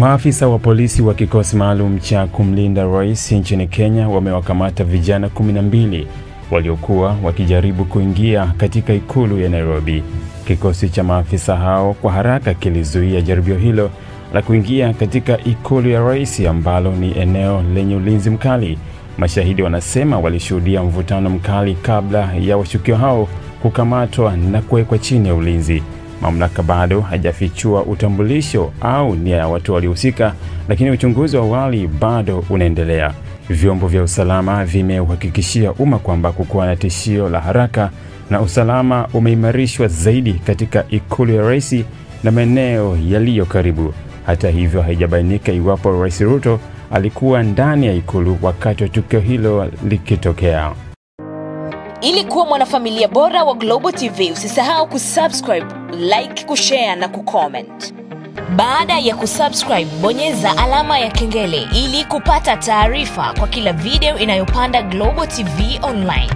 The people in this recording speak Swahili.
Maafisa wa polisi wa kikosi maalum cha kumlinda rais nchini Kenya wamewakamata vijana 12 waliokuwa wakijaribu kuingia katika ikulu ya Nairobi. Kikosi cha maafisa hao kwa haraka kilizuia jaribio hilo la kuingia katika ikulu ya rais ambalo ni eneo lenye ulinzi mkali. Mashahidi wanasema walishuhudia mvutano mkali kabla ya washukiwa hao kukamatwa na kuwekwa chini ya ulinzi. Mamlaka bado hajafichua utambulisho au nia ya watu waliohusika, lakini uchunguzi wa awali bado unaendelea. Vyombo vya usalama vimeuhakikishia umma kwamba kukuwa na tishio la haraka na usalama umeimarishwa zaidi katika ikulu ya rais na maeneo yaliyo karibu. Hata hivyo, haijabainika iwapo Rais Ruto alikuwa ndani ya ikulu wakati wa tukio hilo likitokea. Ili kuwa mwanafamilia bora wa Global TV, usisahau kusubscribe, like, kushare na kucomment. Baada ya kusubscribe, bonyeza alama ya kengele ili kupata taarifa kwa kila video inayopanda Global TV Online.